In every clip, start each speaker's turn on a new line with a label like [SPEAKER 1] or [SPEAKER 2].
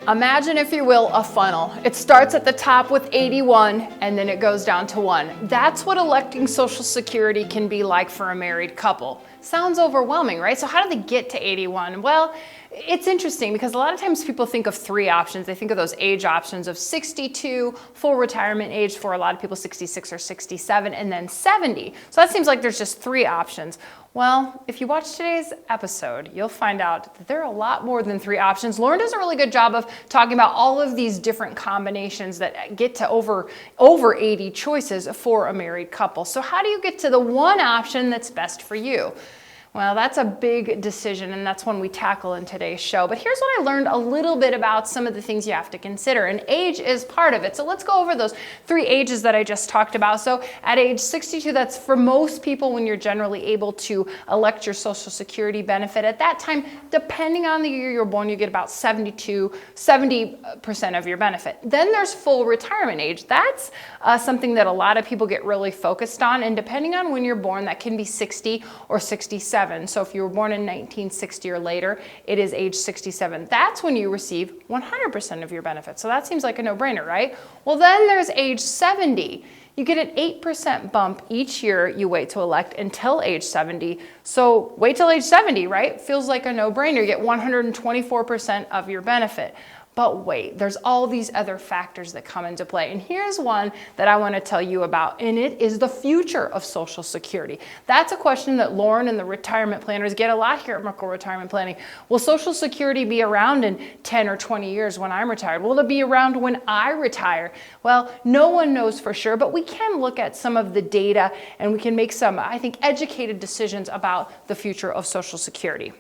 [SPEAKER 1] Imagine, if you will, a funnel. It starts at the top with 81 and then it goes down to 1. That's what electing Social Security can be like for a married couple. Sounds overwhelming, right? So how do they get to 81? Well, it's interesting because a lot of times people think of three options. They think of those age options of 62, full retirement age for a lot of people, 66 or 67, and then 70. So that seems like there's just three options. Well, if you watch today's episode, you'll find out that there are a lot more than three options. Loren does a really good job of talking about all of these different combinations that get to over 80 choices for a married couple. So how do you get to the one option that's best for you? Well, that's a big decision, and that's one we tackle in today's show. But here's what I learned a little bit about some of the things you have to consider, and age is part of it. So let's go over those three ages that I just talked about. So at age 62, that's for most people when you're generally able to elect your Social Security benefit. At that time, depending on the year you're born, you get about 70% of your benefit. Then there's full retirement age. That's something that a lot of people get really focused on, and depending on when you're born, that can be 60 or 67. So if you were born in 1960 or later, it is age 67. That's when you receive 100% of your benefits. So that seems like a no-brainer, right? Well, then there's age 70. You get an 8% bump each year you wait to elect until age 70. So wait till age 70, right? Feels like a no-brainer. You get 124% of your benefit. But wait, there's all these other factors that come into play. And here's one that I want to tell you about, and it is the future of Social Security. That's a question that Loren and the retirement planners get a lot here at Merkle Retirement Planning. Will Social Security be around in 10 or 20 years when I'm retired? Will it be around when I retire? Well, no one knows for sure, but we can look at some of the data and we can make some, I think, educated decisions about the future of Social Security.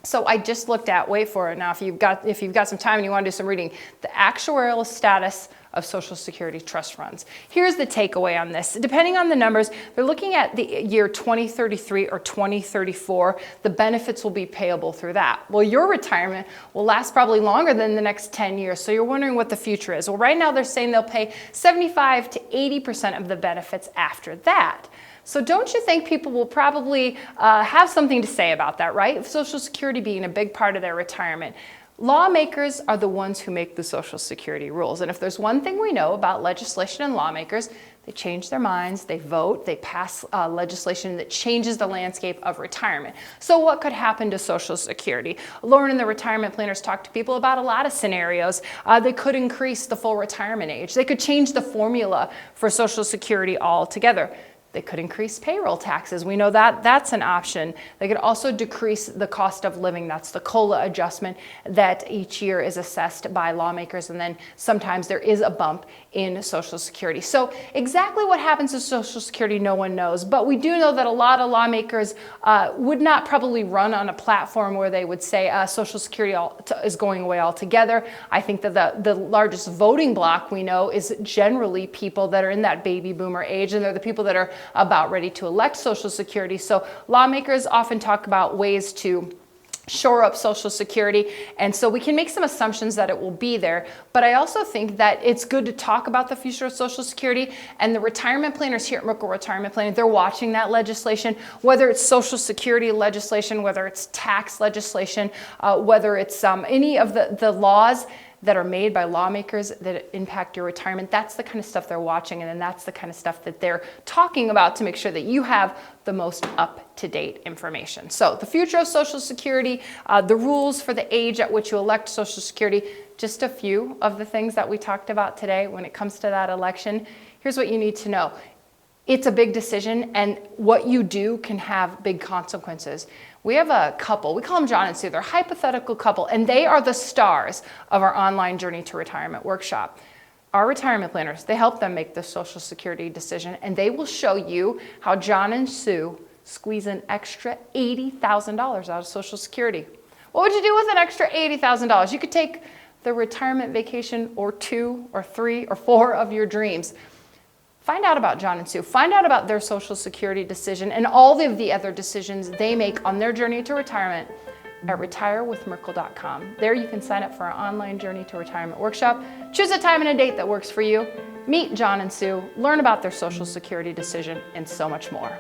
[SPEAKER 1] So I just looked at, wait for it now, if you've got some time and you want to do some reading, the actuarial status of Social Security trust funds. Here's the takeaway on this. Depending on the numbers, they're looking at the year 2033 or 2034. The benefits will be payable through that. Well, your retirement will last probably longer than the next 10 years. So you're wondering what the future is. Well, right now they're saying they'll pay 75 to 80% of the benefits after that. So don't you think people will probably have something to say about that, right? Social Security being a big part of their retirement. Lawmakers are the ones who make the Social Security rules. And if there's one thing we know about legislation and lawmakers, they change their minds, they vote, they pass legislation that changes the landscape of retirement. So what could happen to Social Security? Loren and the retirement planners talk to people about a lot of scenarios. They could increase the full retirement age. They could change the formula for Social Security altogether. They could increase payroll taxes. We know that that's an option. They could also decrease the cost of living. That's the COLA adjustment that each year is assessed by lawmakers. And then sometimes there is a bump in Social Security. So exactly what happens to Social Security, no one knows. But we do know that a lot of lawmakers would not probably run on a platform where they would say Social Security is going away altogether. I think that the largest voting bloc we know is generally people that are in that baby boomer age, and they're the people that are about ready to elect Social Security. So lawmakers often talk about ways to shore up Social Security, and so we can make some assumptions that it will be there. But I also think that it's good to talk about the future of Social Security, and the retirement planners here at Merkle Retirement Planning, they're watching that legislation, whether it's Social Security legislation, whether it's tax legislation, whether it's any of the laws that are made by lawmakers that impact your retirement. That's the kind of stuff they're watching, and then that's the kind of stuff that they're talking about to make sure that you have the most up-to-date information. So the future of Social Security, the rules for the age at which you elect Social Security, just a few of the things that we talked about today when it comes to that election. Here's what you need to know. It's a big decision, and what you do can have big consequences. We have a couple, we call them John and Sue, they're a hypothetical couple, and they are the stars of our online Journey to Retirement workshop. Our retirement planners, they help them make the Social Security decision, and they will show you how John and Sue squeeze an extra $80,000 out of Social Security. What would you do with an extra $80,000? You could take the retirement vacation or 2 or 3 or 4 of your dreams. Find out about John and Sue. Find out about their Social Security decision and all of the other decisions they make on their journey to retirement at retirewithmerkle.com. There you can sign up for our online Journey to Retirement workshop. Choose a time and a date that works for you. Meet John and Sue. Learn about their Social Security decision and so much more.